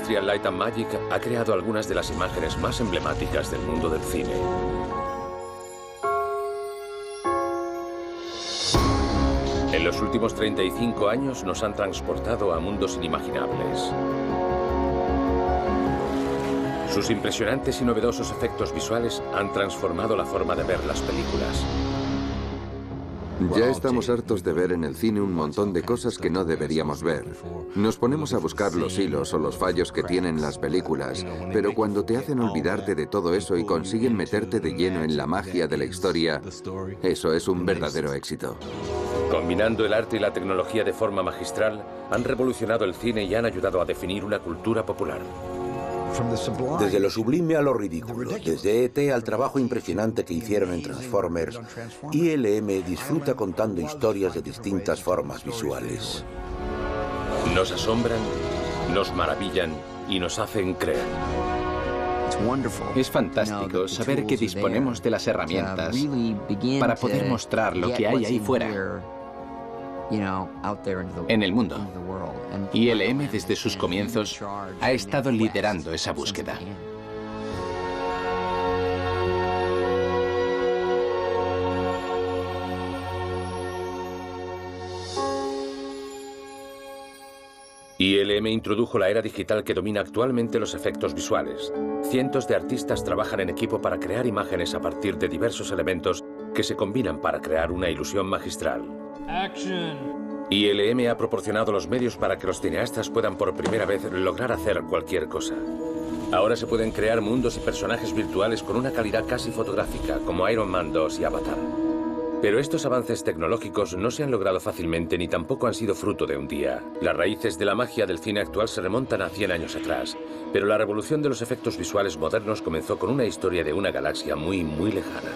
Industrial Light and Magic ha creado algunas de las imágenes más emblemáticas del mundo del cine. En los últimos 35 años nos han transportado a mundos inimaginables. Sus impresionantes y novedosos efectos visuales han transformado la forma de ver las películas. Ya estamos hartos de ver en el cine un montón de cosas que no deberíamos ver. Nos ponemos a buscar los hilos o los fallos que tienen las películas, pero cuando te hacen olvidarte de todo eso y consiguen meterte de lleno en la magia de la historia, eso es un verdadero éxito. Combinando el arte y la tecnología de forma magistral, han revolucionado el cine y han ayudado a definir una cultura popular. Desde lo sublime a lo ridículo, desde E.T. al trabajo impresionante que hicieron en Transformers, ILM disfruta contando historias de distintas formas visuales. Nos asombran, nos maravillan y nos hacen creer. Es fantástico saber que disponemos de las herramientas para poder mostrar lo que hay ahí fuera, en el mundo. ILM desde sus comienzos ha estado liderando esa búsqueda. ILM introdujo la era digital que domina actualmente los efectos visuales. Cientos de artistas trabajan en equipo para crear imágenes a partir de diversos elementos que se combinan para crear una ilusión magistral. ILM ha proporcionado los medios para que los cineastas puedan por primera vez lograr hacer cualquier cosa. Ahora se pueden crear mundos y personajes virtuales con una calidad casi fotográfica, como Iron Man 2 y Avatar. Pero estos avances tecnológicos no se han logrado fácilmente ni tampoco han sido fruto de un día. Las raíces de la magia del cine actual se remontan a 100 años atrás, pero la revolución de los efectos visuales modernos comenzó con una historia de una galaxia muy lejana.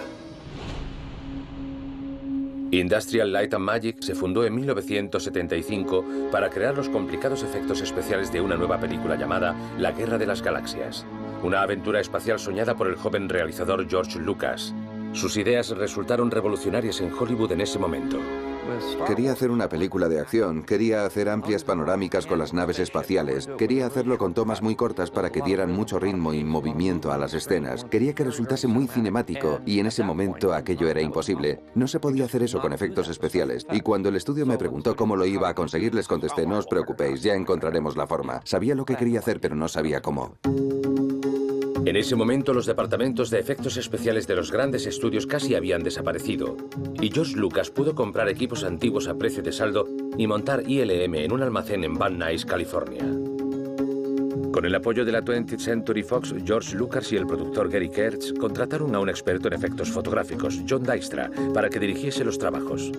Industrial Light and Magic se fundó en 1975 para crear los complicados efectos especiales de una nueva película llamada La Guerra de las Galaxias, una aventura espacial soñada por el joven realizador George Lucas. Sus ideas resultaron revolucionarias en Hollywood en ese momento. Quería hacer una película de acción, quería hacer amplias panorámicas con las naves espaciales, quería hacerlo con tomas muy cortas para que dieran mucho ritmo y movimiento a las escenas, quería que resultase muy cinemático y en ese momento aquello era imposible. No se podía hacer eso con efectos especiales y cuando el estudio me preguntó cómo lo iba a conseguir les contesté, no os preocupéis, ya encontraremos la forma. Sabía lo que quería hacer pero no sabía cómo. En ese momento los departamentos de efectos especiales de los grandes estudios casi habían desaparecido y George Lucas pudo comprar equipos antiguos a precio de saldo y montar ILM en un almacén en Van Nuys, California. Con el apoyo de la 20th Century Fox, George Lucas y el productor Gary Kurtz contrataron a un experto en efectos fotográficos, John Dykstra, para que dirigiese los trabajos.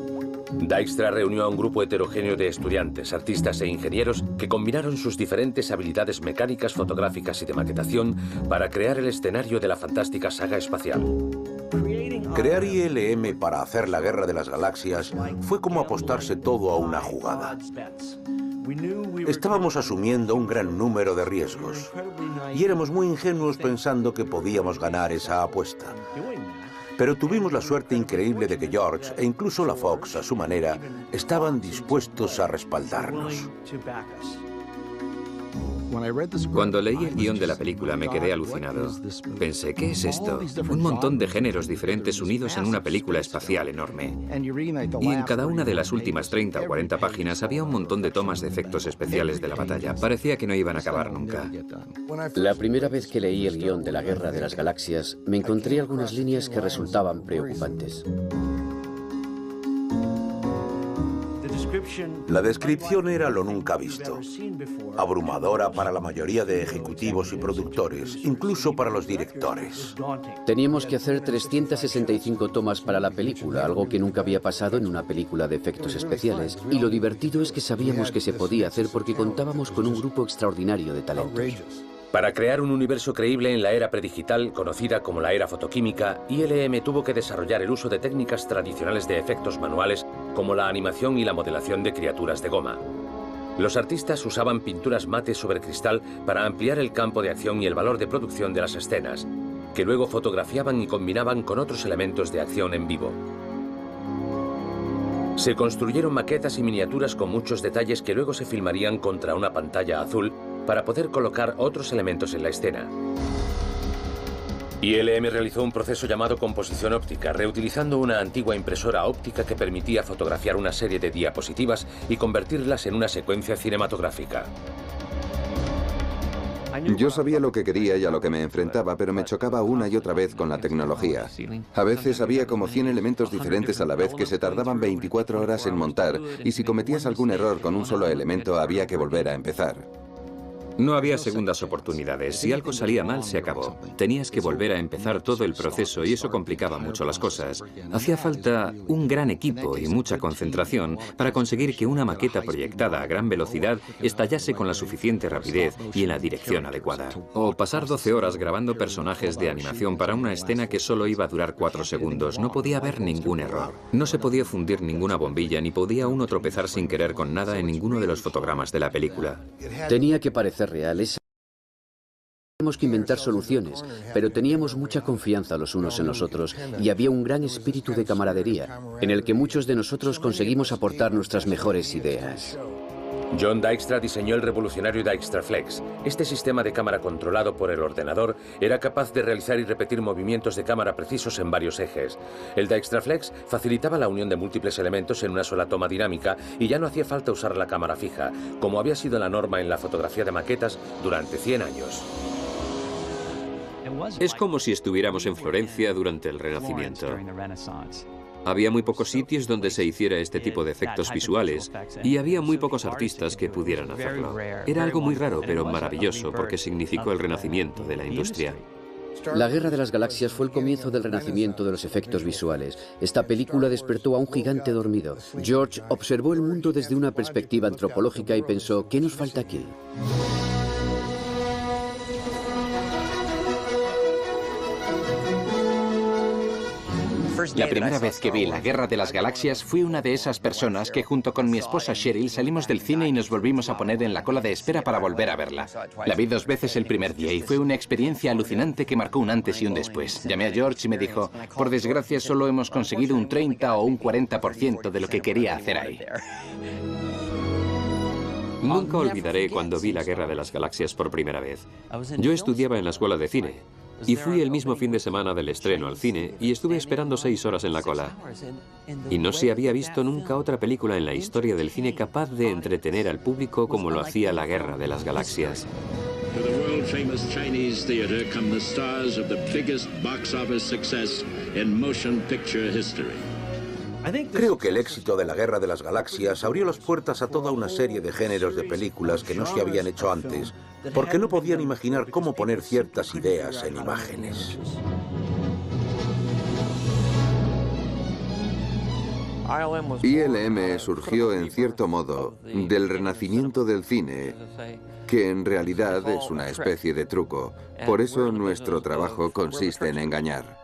Dykstra reunió a un grupo heterogéneo de estudiantes, artistas e ingenieros que combinaron sus diferentes habilidades mecánicas, fotográficas y de maquetación para crear el escenario de la fantástica saga espacial. Crear ILM para hacer la Guerra de las Galaxias fue como apostarse todo a una jugada. Estábamos asumiendo un gran número de riesgos y éramos muy ingenuos pensando que podíamos ganar esa apuesta. Pero tuvimos la suerte increíble de que George e incluso la Fox, a su manera, estaban dispuestos a respaldarnos. Cuando leí el guión de la película me quedé alucinado. Pensé, ¿qué es esto? Un montón de géneros diferentes unidos en una película espacial enorme. Y en cada una de las últimas 30 o 40 páginas había un montón de tomas de efectos especiales de la batalla. Parecía que no iban a acabar nunca. La primera vez que leí el guión de la Guerra de las Galaxias, me encontré algunas líneas que resultaban preocupantes. La descripción era lo nunca visto. Abrumadora para la mayoría de ejecutivos y productores, incluso para los directores. Teníamos que hacer 365 tomas para la película, algo que nunca había pasado en una película de efectos especiales. Y lo divertido es que sabíamos que se podía hacer porque contábamos con un grupo extraordinario de talentos. Para crear un universo creíble en la era predigital, conocida como la era fotoquímica, ILM tuvo que desarrollar el uso de técnicas tradicionales de efectos manuales como la animación y la modelación de criaturas de goma. Los artistas usaban pinturas mate sobre cristal para ampliar el campo de acción y el valor de producción de las escenas, que luego fotografiaban y combinaban con otros elementos de acción en vivo. Se construyeron maquetas y miniaturas con muchos detalles que luego se filmarían contra una pantalla azul para poder colocar otros elementos en la escena. ILM realizó un proceso llamado composición óptica, reutilizando una antigua impresora óptica que permitía fotografiar una serie de diapositivas y convertirlas en una secuencia cinematográfica. Yo sabía lo que quería y a lo que me enfrentaba, pero me chocaba una y otra vez con la tecnología. A veces había como 100 elementos diferentes a la vez que se tardaban 24 horas en montar, y si cometías algún error con un solo elemento había que volver a empezar. No había segundas oportunidades. Si algo salía mal, se acabó. Tenías que volver a empezar todo el proceso y eso complicaba mucho las cosas. Hacía falta un gran equipo y mucha concentración para conseguir que una maqueta proyectada a gran velocidad estallase con la suficiente rapidez y en la dirección adecuada. O pasar 12 horas grabando personajes de animación para una escena que solo iba a durar 4 segundos. No podía haber ningún error. No se podía fundir ninguna bombilla ni podía uno tropezar sin querer con nada en ninguno de los fotogramas de la película. Tenía que parecer reales. Teníamos que inventar soluciones, pero teníamos mucha confianza los unos en los otros y había un gran espíritu de camaradería en el que muchos de nosotros conseguimos aportar nuestras mejores ideas. John Dykstra diseñó el revolucionario Dykstraflex. Este sistema de cámara controlado por el ordenador era capaz de realizar y repetir movimientos de cámara precisos en varios ejes. El Dykstraflex facilitaba la unión de múltiples elementos en una sola toma dinámica y ya no hacía falta usar la cámara fija, como había sido la norma en la fotografía de maquetas durante 100 años. Es como si estuviéramos en Florencia durante el Renacimiento. Había muy pocos sitios donde se hiciera este tipo de efectos visuales y había muy pocos artistas que pudieran hacerlo. Era algo muy raro, pero maravilloso porque significó el renacimiento de la industria. La Guerra de las Galaxias fue el comienzo del renacimiento de los efectos visuales. Esta película despertó a un gigante dormido. George observó el mundo desde una perspectiva antropológica y pensó, ¿qué nos falta aquí? La primera vez que vi La Guerra de las Galaxias fui una de esas personas que junto con mi esposa Cheryl salimos del cine y nos volvimos a poner en la cola de espera para volver a verla. La vi 2 veces el primer día y fue una experiencia alucinante que marcó un antes y un después. Llamé a George y me dijo, por desgracia solo hemos conseguido un 30 o un 40% de lo que quería hacer ahí. Nunca olvidaré cuando vi La Guerra de las Galaxias por primera vez. Yo estudiaba en la escuela de cine y fui el mismo fin de semana del estreno al cine y estuve esperando 6 horas en la cola. Y no se había visto nunca otra película en la historia del cine capaz de entretener al público como lo hacía La Guerra de las Galaxias. To the world-famous Chinese theater come the stars of the biggest box office success in motion picture history. Creo que el éxito de la Guerra de las Galaxias abrió las puertas a toda una serie de géneros de películas que no se habían hecho antes, porque no podían imaginar cómo poner ciertas ideas en imágenes. ILM surgió en cierto modo del renacimiento del cine, que en realidad es una especie de truco. Por eso nuestro trabajo consiste en engañar.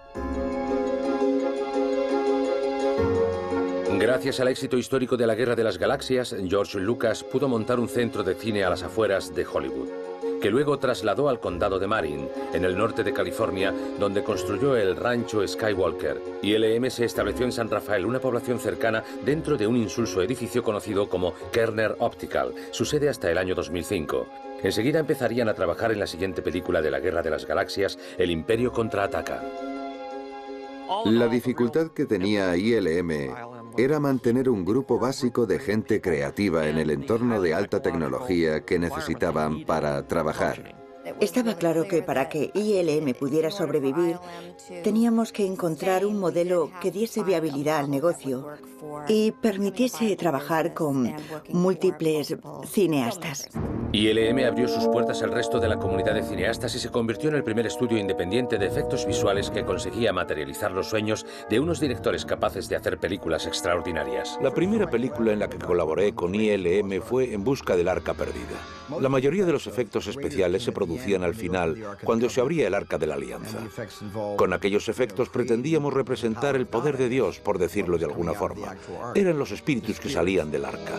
Gracias al éxito histórico de la Guerra de las Galaxias, George Lucas pudo montar un centro de cine a las afueras de Hollywood, que luego trasladó al condado de Marin, en el norte de California, donde construyó el rancho Skywalker. ILM se estableció en San Rafael, una población cercana, dentro de un insulso edificio conocido como Kerner Optical, su sede hasta el año 2005. Enseguida empezarían a trabajar en la siguiente película de la Guerra de las Galaxias, El Imperio contraataca. La dificultad que tenía ILM era mantener un grupo básico de gente creativa en el entorno de alta tecnología que necesitaban para trabajar. Estaba claro que para que ILM pudiera sobrevivir, teníamos que encontrar un modelo que diese viabilidad al negocio y permitiese trabajar con múltiples cineastas. ILM abrió sus puertas al resto de la comunidad de cineastas y se convirtió en el primer estudio independiente de efectos visuales que conseguía materializar los sueños de unos directores capaces de hacer películas extraordinarias. La primera película en la que colaboré con ILM fue En busca del Arca Perdida. La mayoría de los efectos especiales se producían al final, cuando se abría el Arca de la Alianza. Con aquellos efectos pretendíamos representar el poder de Dios, por decirlo de alguna forma. Eran los espíritus que salían del Arca.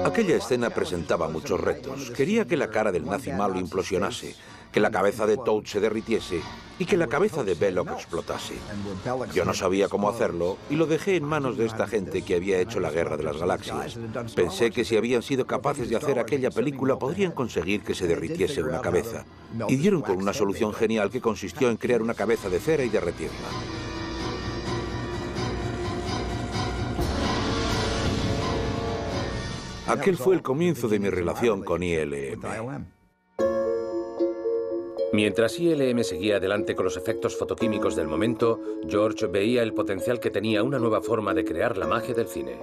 Aquella escena presentaba muchos retos. Quería que la cara del nazi malo implosionase. que la cabeza de Toad se derritiese y que la cabeza de Belloc explotase. Yo no sabía cómo hacerlo y lo dejé en manos de esta gente que había hecho la Guerra de las Galaxias. Pensé que si habían sido capaces de hacer aquella película podrían conseguir que se derritiese una cabeza. Y dieron con una solución genial que consistió en crear una cabeza de cera y derretirla. Aquel fue el comienzo de mi relación con ILM. Mientras ILM seguía adelante con los efectos fotoquímicos del momento, George veía el potencial que tenía una nueva forma de crear la magia del cine.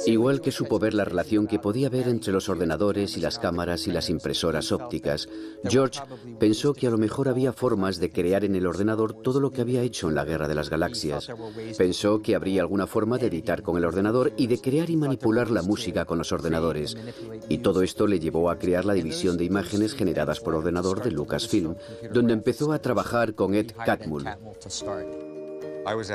Igual que supo ver la relación que podía haber entre los ordenadores y las cámaras y las impresoras ópticas, George pensó que a lo mejor había formas de crear en el ordenador todo lo que había hecho en la Guerra de las Galaxias. Pensó que habría alguna forma de editar con el ordenador y de crear y manipular la música con los ordenadores. Y todo esto le llevó a crear la división de imágenes generadas por ordenador de Lucasfilm, donde empezó a trabajar con Ed Catmull.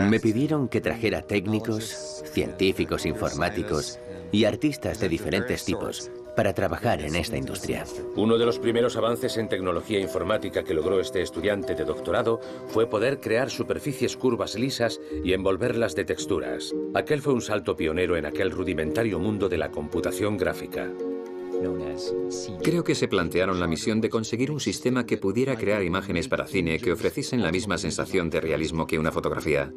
Me pidieron que trajera técnicos, científicos informáticos y artistas de diferentes tipos para trabajar en esta industria. Uno de los primeros avances en tecnología informática que logró este estudiante de doctorado fue poder crear superficies curvas lisas y envolverlas de texturas. Aquel fue un salto pionero en aquel rudimentario mundo de la computación gráfica. Creo que se plantearon la misión de conseguir un sistema que pudiera crear imágenes para cine que ofreciesen la misma sensación de realismo que una fotografía.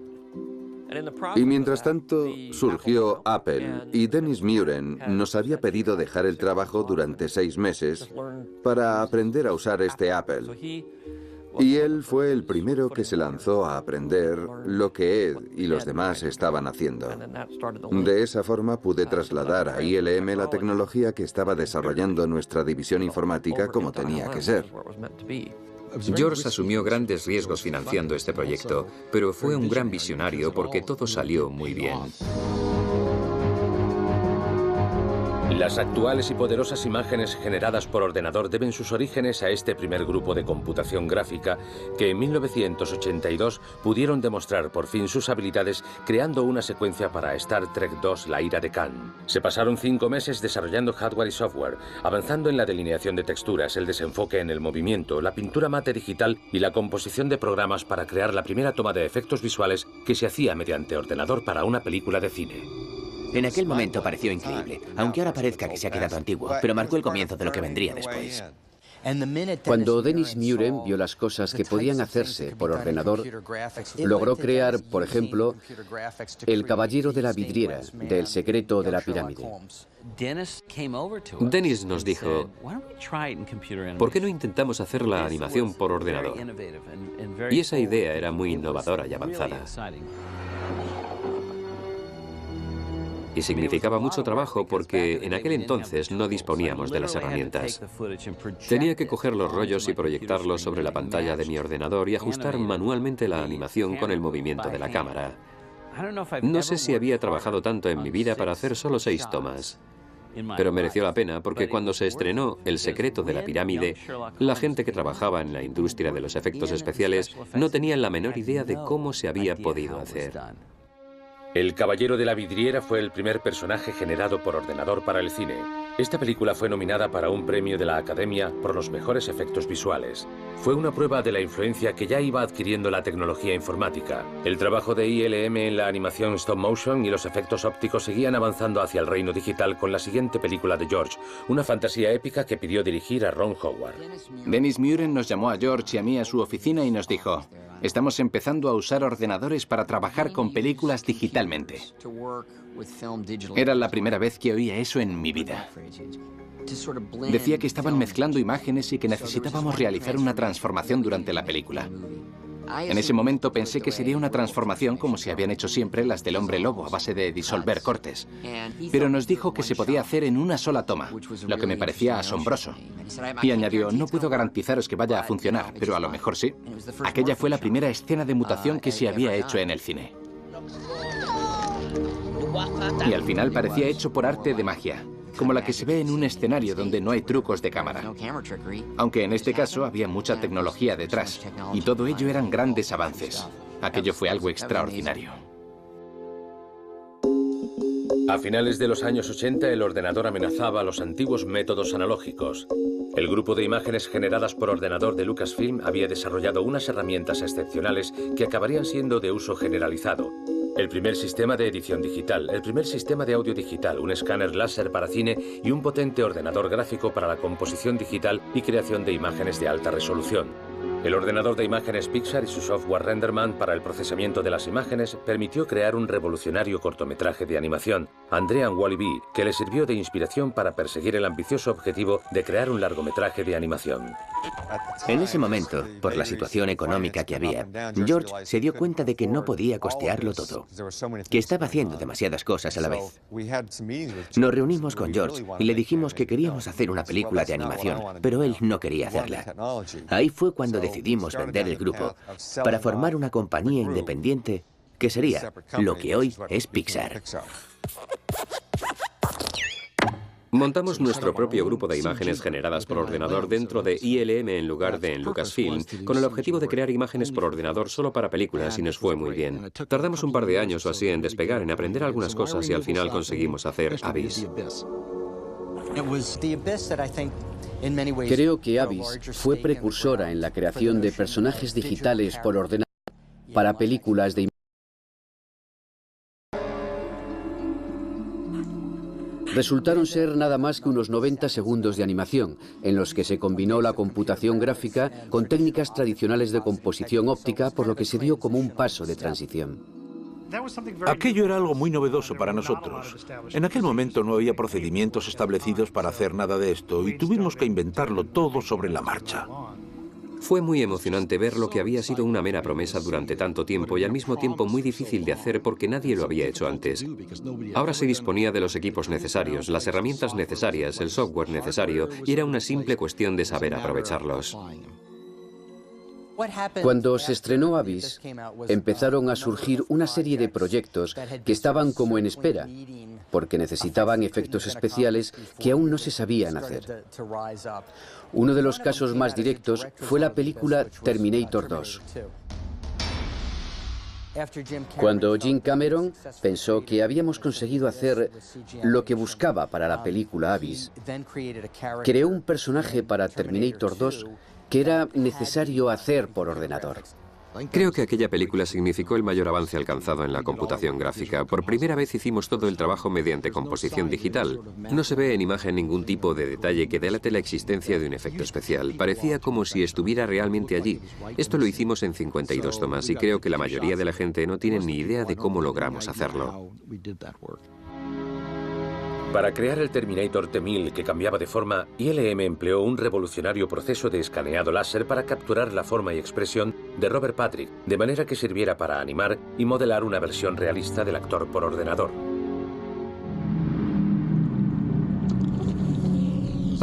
Y mientras tanto, surgió Apple y Dennis Muren nos había pedido dejar el trabajo durante 6 meses para aprender a usar este Apple. Y él fue el primero que se lanzó a aprender lo que Ed y los demás estaban haciendo. De esa forma pude trasladar a ILM la tecnología que estaba desarrollando nuestra división informática como tenía que ser. George asumió grandes riesgos financiando este proyecto, pero fue un gran visionario porque todo salió muy bien. Las actuales y poderosas imágenes generadas por ordenador deben sus orígenes a este primer grupo de computación gráfica que en 1982 pudieron demostrar por fin sus habilidades creando una secuencia para Star Trek II, La ira de Khan. Se pasaron 5 meses desarrollando hardware y software, avanzando en la delineación de texturas, el desenfoque en el movimiento, la pintura mate digital y la composición de programas para crear la primera toma de efectos visuales que se hacía mediante ordenador para una película de cine. En aquel momento pareció increíble, aunque ahora parezca que se ha quedado antiguo, pero marcó el comienzo de lo que vendría después. Cuando Dennis Muren vio las cosas que podían hacerse por ordenador, logró crear, por ejemplo, El caballero de la vidriera, del secreto de la pirámide. Dennis nos dijo, ¿por qué no intentamos hacer la animación por ordenador? Y esa idea era muy innovadora y avanzada. Y significaba mucho trabajo porque en aquel entonces no disponíamos de las herramientas. Tenía que coger los rollos y proyectarlos sobre la pantalla de mi ordenador y ajustar manualmente la animación con el movimiento de la cámara. No sé si había trabajado tanto en mi vida para hacer solo 6 tomas. Pero mereció la pena porque cuando se estrenó El secreto de la pirámide, la gente que trabajaba en la industria de los efectos especiales no tenía la menor idea de cómo se había podido hacer. El caballero de la vidriera fue el primer personaje generado por ordenador para el cine. Esta película fue nominada para un premio de la Academia por los mejores efectos visuales. Fue una prueba de la influencia que ya iba adquiriendo la tecnología informática. El trabajo de ILM en la animación stop motion y los efectos ópticos seguían avanzando hacia el reino digital con la siguiente película de George, una fantasía épica que pidió dirigir a Ron Howard. Dennis Muren nos llamó a George y a mí a su oficina y nos dijo: estamos empezando a usar ordenadores para trabajar con películas digitalmente. Era la primera vez que oía eso en mi vida. Decía que estaban mezclando imágenes y que necesitábamos realizar una transformación durante la película. En ese momento pensé que sería una transformación como se habían hecho siempre las del hombre lobo a base de disolver cortes. Pero nos dijo que se podía hacer en una sola toma, lo que me parecía asombroso. Y añadió: no puedo garantizaros que vaya a funcionar, pero a lo mejor sí. Aquella fue la primera escena de mutación que se había hecho en el cine. Y al final parecía hecho por arte de magia, como la que se ve en un escenario donde no hay trucos de cámara. Aunque en este caso había mucha tecnología detrás, y todo ello eran grandes avances. Aquello fue algo extraordinario. A finales de los años 80, el ordenador amenazaba a los antiguos métodos analógicos. El grupo de imágenes generadas por ordenador de Lucasfilm había desarrollado unas herramientas excepcionales que acabarían siendo de uso generalizado. El primer sistema de edición digital, el primer sistema de audio digital, un escáner láser para cine y un potente ordenador gráfico para la composición digital y creación de imágenes de alta resolución. El ordenador de imágenes Pixar y su software RenderMan para el procesamiento de las imágenes permitió crear un revolucionario cortometraje de animación, Andrean Wall-E, que le sirvió de inspiración para perseguir el ambicioso objetivo de crear un largometraje de animación. En ese momento, por la situación económica que había, George se dio cuenta de que no podía costearlo todo, que estaba haciendo demasiadas cosas a la vez. Nos reunimos con George y le dijimos que queríamos hacer una película de animación, pero él no quería hacerla. Ahí fue cuando decidimos vender el grupo para formar una compañía independiente que sería lo que hoy es Pixar. Montamos nuestro propio grupo de imágenes generadas por ordenador dentro de ILM en lugar de en Lucasfilm, con el objetivo de crear imágenes por ordenador solo para películas y nos fue muy bien. Tardamos un par de años o así en despegar, en aprender algunas cosas y al final conseguimos hacer Abyss. Creo que Abyss fue precursora en la creación de personajes digitales por ordenador para películas de imágenes. Resultaron ser nada más que unos 90 segundos de animación, en los que se combinó la computación gráfica con técnicas tradicionales de composición óptica, por lo que se dio como un paso de transición. Aquello era algo muy novedoso para nosotros. En aquel momento no había procedimientos establecidos para hacer nada de esto y tuvimos que inventarlo todo sobre la marcha. Fue muy emocionante ver lo que había sido una mera promesa durante tanto tiempo y al mismo tiempo muy difícil de hacer porque nadie lo había hecho antes. Ahora se disponía de los equipos necesarios, las herramientas necesarias, el software necesario y era una simple cuestión de saber aprovecharlos. Cuando se estrenó Abyss, empezaron a surgir una serie de proyectos que estaban como en espera, porque necesitaban efectos especiales que aún no se sabían hacer. Uno de los casos más directos fue la película Terminator 2. Cuando Jim Cameron pensó que habíamos conseguido hacer lo que buscaba para la película Abyss, creó un personaje para Terminator 2 que era necesario hacer por ordenador. Creo que aquella película significó el mayor avance alcanzado en la computación gráfica. Por primera vez hicimos todo el trabajo mediante composición digital. No se ve en imagen ningún tipo de detalle que delate la existencia de un efecto especial. Parecía como si estuviera realmente allí. Esto lo hicimos en 52 tomas y creo que la mayoría de la gente no tiene ni idea de cómo logramos hacerlo. Para crear el Terminator T-1000 que cambiaba de forma, ILM empleó un revolucionario proceso de escaneado láser para capturar la forma y expresión de Robert Patrick, de manera que sirviera para animar y modelar una versión realista del actor por ordenador.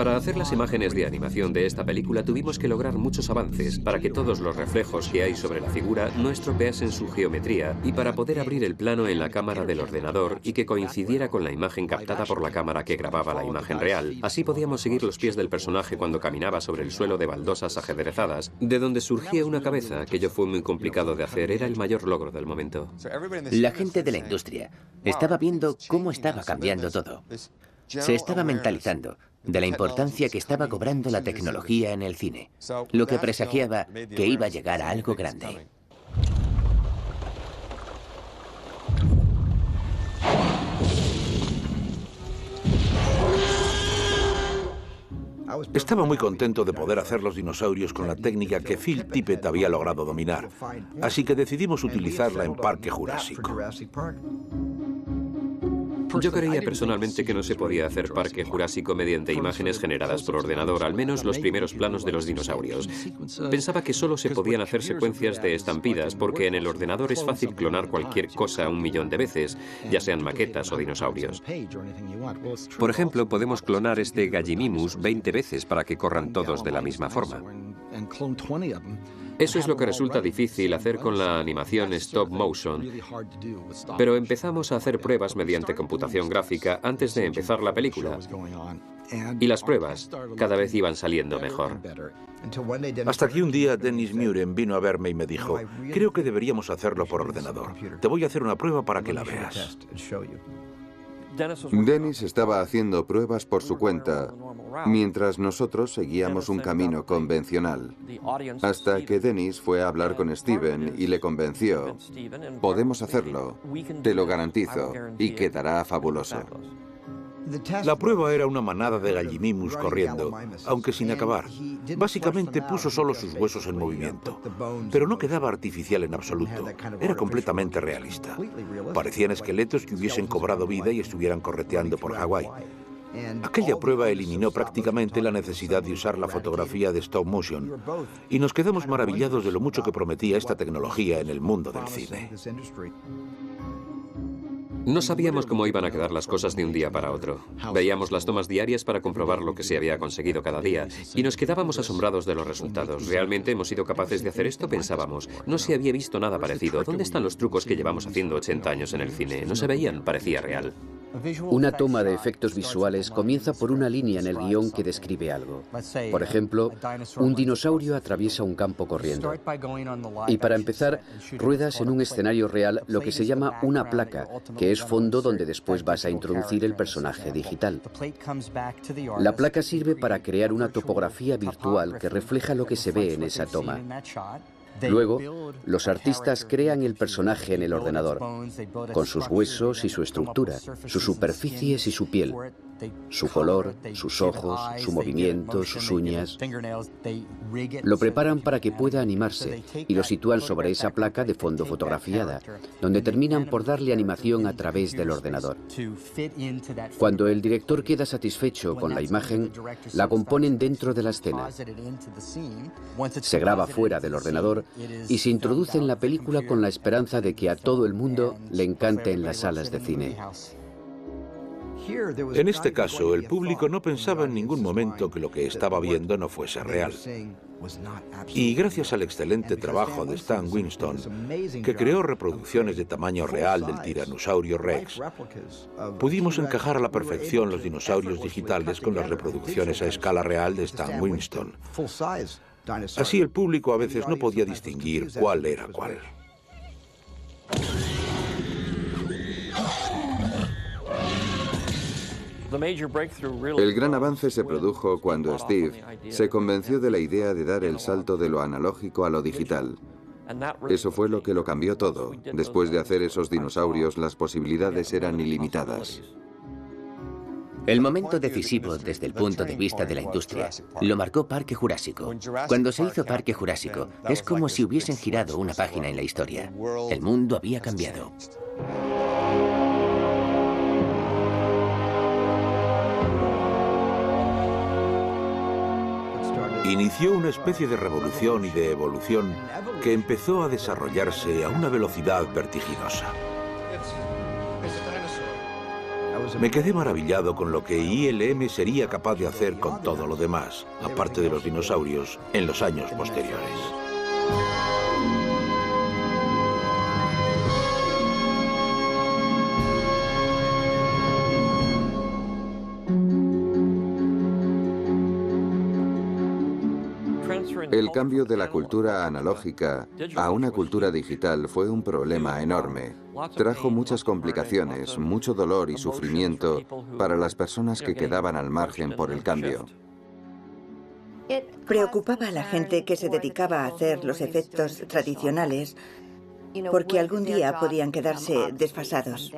Para hacer las imágenes de animación de esta película tuvimos que lograr muchos avances para que todos los reflejos que hay sobre la figura no estropeasen su geometría y para poder abrir el plano en la cámara del ordenador y que coincidiera con la imagen captada por la cámara que grababa la imagen real. Así podíamos seguir los pies del personaje cuando caminaba sobre el suelo de baldosas ajedrezadas, de donde surgía una cabeza. Aquello fue muy complicado de hacer, era el mayor logro del momento. La gente de la industria estaba viendo cómo estaba cambiando todo. Se estaba mentalizando de la importancia que estaba cobrando la tecnología en el cine, lo que presagiaba que iba a llegar a algo grande. Estaba muy contento de poder hacer los dinosaurios con la técnica que Phil Tippett había logrado dominar, así que decidimos utilizarla en Parque Jurásico. Yo creía personalmente que no se podía hacer Parque Jurásico mediante imágenes generadas por ordenador, al menos los primeros planos de los dinosaurios. Pensaba que solo se podían hacer secuencias de estampidas, porque en el ordenador es fácil clonar cualquier cosa 1.000.000 de veces, ya sean maquetas o dinosaurios. Por ejemplo, podemos clonar este Gallimimus 20 veces para que corran todos de la misma forma. Eso es lo que resulta difícil hacer con la animación stop motion, pero empezamos a hacer pruebas mediante computación gráfica antes de empezar la película. Y las pruebas cada vez iban saliendo mejor. Hasta que un día Dennis Muren vino a verme y me dijo, creo que deberíamos hacerlo por ordenador. Te voy a hacer una prueba para que la veas. Dennis estaba haciendo pruebas por su cuenta, mientras nosotros seguíamos un camino convencional. Hasta que Dennis fue a hablar con Steven y le convenció. Podemos hacerlo, te lo garantizo, y quedará fabuloso. La prueba era una manada de gallimimus corriendo, aunque sin acabar. Básicamente puso solo sus huesos en movimiento, pero no quedaba artificial en absoluto. Era completamente realista. Parecían esqueletos que hubiesen cobrado vida y estuvieran correteando por Hawái. Aquella prueba eliminó prácticamente la necesidad de usar la fotografía de stop motion, y nos quedamos maravillados de lo mucho que prometía esta tecnología en el mundo del cine. No sabíamos cómo iban a quedar las cosas de un día para otro. Veíamos las tomas diarias para comprobar lo que se había conseguido cada día y nos quedábamos asombrados de los resultados. ¿Realmente hemos sido capaces de hacer esto? Pensábamos. No se había visto nada parecido. ¿Dónde están los trucos que llevamos haciendo 80 años en el cine? No se veían, parecía real. Una toma de efectos visuales comienza por una línea en el guión que describe algo. Por ejemplo, un dinosaurio atraviesa un campo corriendo. Y para empezar, ruedas en un escenario real lo que se llama una placa, que es fondo donde después vas a introducir el personaje digital. La placa sirve para crear una topografía virtual que refleja lo que se ve en esa toma. Luego, los artistas crean el personaje en el ordenador, con sus huesos y su estructura, sus superficies y su piel, su color, sus ojos, su movimiento, sus uñas. Lo preparan para que pueda animarse y lo sitúan sobre esa placa de fondo fotografiada, donde terminan por darle animación a través del ordenador. Cuando el director queda satisfecho con la imagen, la componen dentro de la escena. Se graba fuera del ordenador y se introduce en la película con la esperanza de que a todo el mundo le encante en las salas de cine. En este caso, el público no pensaba en ningún momento que lo que estaba viendo no fuese real. Y gracias al excelente trabajo de Stan Winston, que creó reproducciones de tamaño real del Tiranosaurio Rex, pudimos encajar a la perfección los dinosaurios digitales con las reproducciones a escala real de Stan Winston. Así el público a veces no podía distinguir cuál era cuál. El gran avance se produjo cuando Steve se convenció de la idea de dar el salto de lo analógico a lo digital. Eso fue lo que lo cambió todo. Después de hacer esos dinosaurios, las posibilidades eran ilimitadas. El momento decisivo desde el punto de vista de la industria lo marcó Parque Jurásico. Cuando se hizo Parque Jurásico, es como si hubiesen girado una página en la historia. El mundo había cambiado. Inició una especie de revolución y de evolución que empezó a desarrollarse a una velocidad vertiginosa. Me quedé maravillado con lo que ILM sería capaz de hacer con todo lo demás, aparte de los dinosaurios, en los años posteriores. El cambio de la cultura analógica a una cultura digital fue un problema enorme. Trajo muchas complicaciones, mucho dolor y sufrimiento para las personas que quedaban al margen por el cambio. Preocupaba a la gente que se dedicaba a hacer los efectos tradicionales porque algún día podían quedarse desfasados.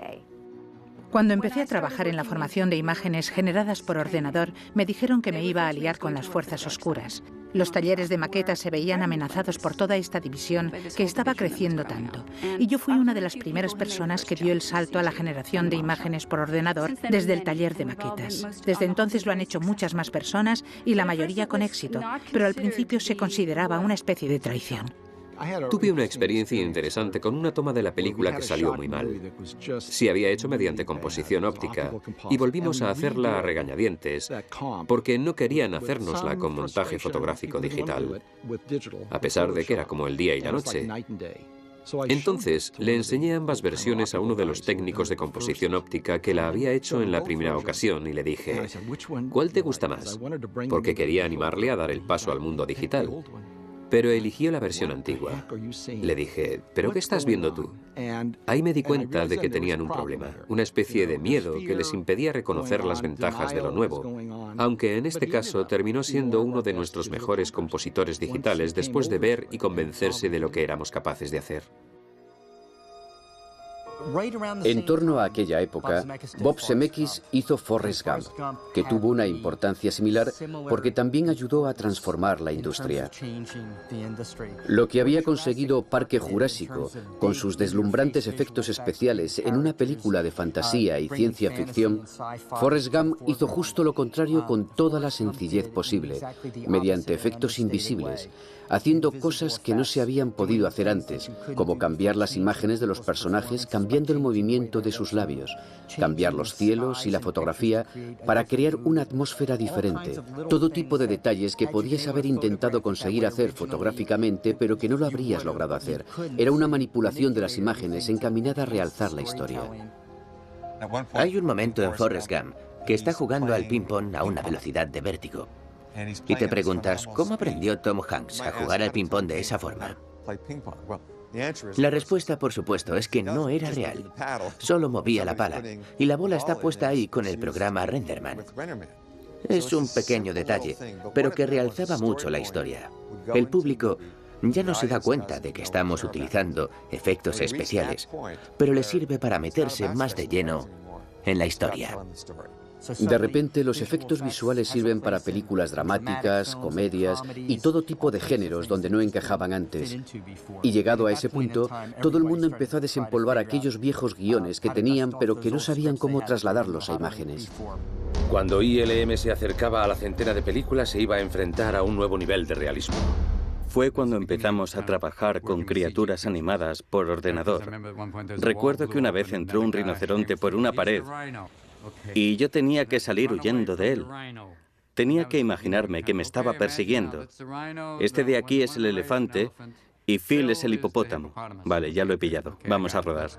Cuando empecé a trabajar en la formación de imágenes generadas por ordenador, me dijeron que me iba a aliar con las fuerzas oscuras. Los talleres de maquetas se veían amenazados por toda esta división que estaba creciendo tanto. Y yo fui una de las primeras personas que dio el salto a la generación de imágenes por ordenador desde el taller de maquetas. Desde entonces lo han hecho muchas más personas y la mayoría con éxito, pero al principio se consideraba una especie de traición. Tuve una experiencia interesante con una toma de la película que salió muy mal. Se había hecho mediante composición óptica y volvimos a hacerla a regañadientes porque no querían hacérnosla con montaje fotográfico digital, a pesar de que era como el día y la noche. Entonces le enseñé ambas versiones a uno de los técnicos de composición óptica que la había hecho en la primera ocasión y le dije, ¿cuál te gusta más? Porque quería animarle a dar el paso al mundo digital. pero eligió la versión antigua. Le dije, ¿pero qué estás viendo tú? Ahí me di cuenta de que tenían un problema, una especie de miedo que les impedía reconocer las ventajas de lo nuevo, aunque en este caso terminó siendo uno de nuestros mejores compositores digitales después de ver y convencerse de lo que éramos capaces de hacer. En torno a aquella época, Bob Zemeckis hizo Forrest Gump, que tuvo una importancia similar porque también ayudó a transformar la industria. Lo que había conseguido Parque Jurásico, con sus deslumbrantes efectos especiales en una película de fantasía y ciencia ficción, Forrest Gump hizo justo lo contrario con toda la sencillez posible, mediante efectos invisibles, haciendo cosas que no se habían podido hacer antes, como cambiar las imágenes de los personajes cambiando el movimiento de sus labios, cambiar los cielos y la fotografía para crear una atmósfera diferente, todo tipo de detalles que podías haber intentado conseguir hacer fotográficamente pero que no lo habrías logrado hacer. Era una manipulación de las imágenes encaminada a realzar la historia. Hay un momento en Forrest Gump que está jugando al ping-pong a una velocidad de vértigo. Y te preguntas, ¿cómo aprendió Tom Hanks a jugar al ping-pong de esa forma? La respuesta, por supuesto, es que no era real. Solo movía la pala, y la bola está puesta ahí con el programa RenderMan. Es un pequeño detalle, pero que realzaba mucho la historia. El público ya no se da cuenta de que estamos utilizando efectos especiales, pero le sirve para meterse más de lleno en la historia. De repente, los efectos visuales sirven para películas dramáticas, comedias y todo tipo de géneros donde no encajaban antes. Y llegado a ese punto, todo el mundo empezó a desempolvar aquellos viejos guiones que tenían pero que no sabían cómo trasladarlos a imágenes. Cuando ILM se acercaba a la centena de películas, se iba a enfrentar a un nuevo nivel de realismo. Fue cuando empezamos a trabajar con criaturas animadas por ordenador. Recuerdo que una vez entró un rinoceronte por una pared y yo tenía que salir huyendo de él. Tenía que imaginarme que me estaba persiguiendo. Este de aquí es el elefante y Phil es el hipopótamo. Vale, ya lo he pillado. Vamos a rodar.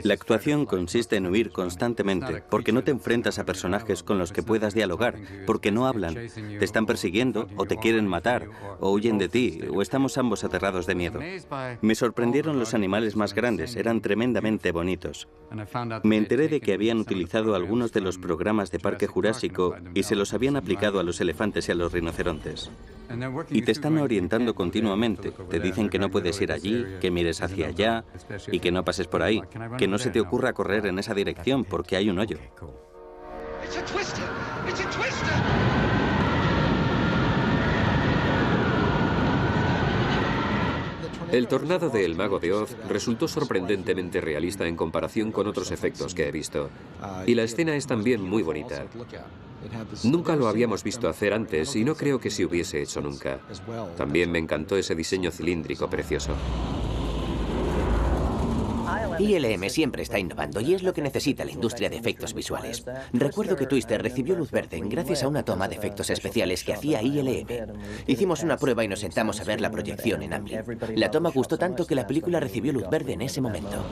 La actuación consiste en huir constantemente, porque no te enfrentas a personajes con los que puedas dialogar, porque no hablan, te están persiguiendo, o te quieren matar, o huyen de ti, o estamos ambos aterrados de miedo. Me sorprendieron los animales más grandes, eran tremendamente bonitos. Me enteré de que habían utilizado algunos de los programas de Parque Jurásico y se los habían aplicado a los elefantes y a los rinocerontes. Y te están orientando continuamente, te dicen que no puedes ir allí, que mires hacia allá y que no pases por ahí. Que no se te ocurra correr en esa dirección porque hay un hoyo. El tornado de El Mago de Oz resultó sorprendentemente realista en comparación con otros efectos que he visto. Y la escena es también muy bonita. Nunca lo habíamos visto hacer antes y no creo que se hubiese hecho nunca. También me encantó ese diseño cilíndrico precioso. ILM siempre está innovando y es lo que necesita la industria de efectos visuales. Recuerdo que Twister recibió luz verde gracias a una toma de efectos especiales que hacía ILM. Hicimos una prueba y nos sentamos a ver la proyección en Amblin. La toma gustó tanto que la película recibió luz verde en ese momento.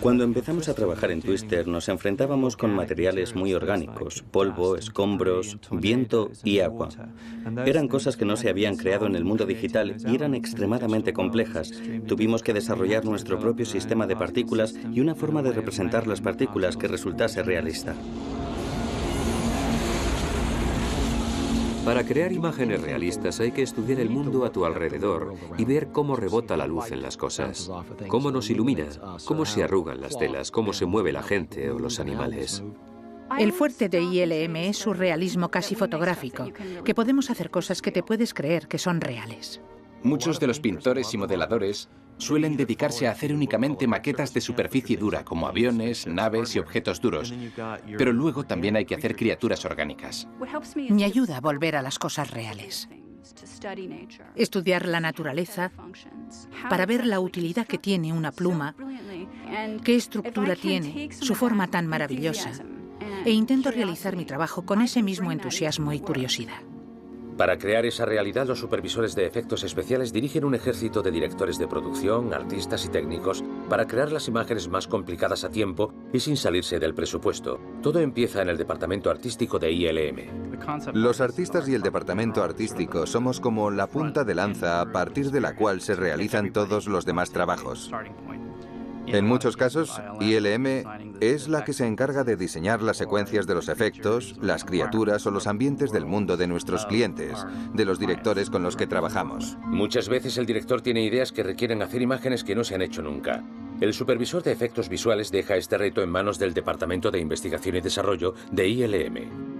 Cuando empezamos a trabajar en Twister nos enfrentábamos con materiales muy orgánicos, polvo, escombros, viento y agua. Eran cosas que no se habían creado en el mundo digital y eran extremadamente complejas. Tuvimos que desarrollar nuestro propio sistema de partículas y una forma de representar las partículas que resultase realista. Para crear imágenes realistas hay que estudiar el mundo a tu alrededor y ver cómo rebota la luz en las cosas, cómo nos ilumina, cómo se arrugan las telas, cómo se mueve la gente o los animales. El fuerte de ILM es su realismo casi fotográfico, que podemos hacer cosas que te puedes creer que son reales. Muchos de los pintores y modeladores suelen dedicarse a hacer únicamente maquetas de superficie dura, como aviones, naves y objetos duros. Pero luego también hay que hacer criaturas orgánicas. Me ayuda a volver a las cosas reales. Estudiar la naturaleza para ver la utilidad que tiene una pluma, qué estructura tiene, su forma tan maravillosa. E intento realizar mi trabajo con ese mismo entusiasmo y curiosidad. Para crear esa realidad, los supervisores de efectos especiales dirigen un ejército de directores de producción, artistas y técnicos para crear las imágenes más complicadas a tiempo y sin salirse del presupuesto. Todo empieza en el departamento artístico de ILM. Los artistas y el departamento artístico somos como la punta de lanza a partir de la cual se realizan todos los demás trabajos. En muchos casos, ILM es la que se encarga de diseñar las secuencias de los efectos, las criaturas o los ambientes del mundo de nuestros clientes, de los directores con los que trabajamos. Muchas veces el director tiene ideas que requieren hacer imágenes que no se han hecho nunca. El supervisor de efectos visuales deja este reto en manos del Departamento de Investigación y Desarrollo de ILM.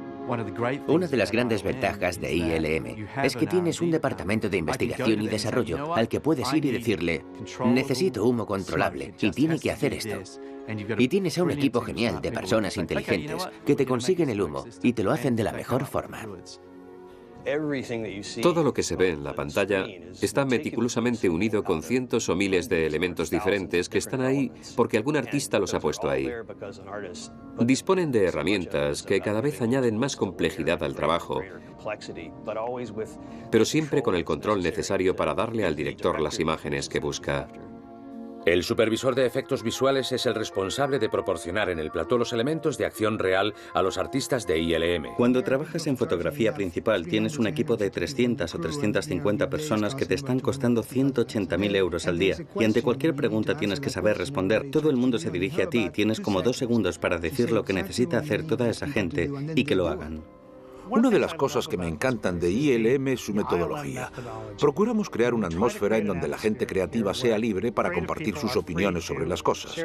Una de las grandes ventajas de ILM es que tienes un departamento de investigación y desarrollo al que puedes ir y decirle, necesito humo controlable y tiene que hacer esto. Y tienes a un equipo genial de personas inteligentes que te consiguen el humo y te lo hacen de la mejor forma. Todo lo que se ve en la pantalla está meticulosamente unido con cientos o miles de elementos diferentes que están ahí porque algún artista los ha puesto ahí. Disponen de herramientas que cada vez añaden más complejidad al trabajo, pero siempre con el control necesario para darle al director las imágenes que busca. El supervisor de efectos visuales es el responsable de proporcionar en el plató los elementos de acción real a los artistas de ILM. Cuando trabajas en fotografía principal, tienes un equipo de 300 o 350 personas que te están costando 180.000 euros al día. Y ante cualquier pregunta tienes que saber responder. Todo el mundo se dirige a ti y tienes como 2 segundos para decir lo que necesita hacer toda esa gente y que lo hagan. Una de las cosas que me encantan de ILM es su metodología. Procuramos crear una atmósfera en donde la gente creativa sea libre para compartir sus opiniones sobre las cosas.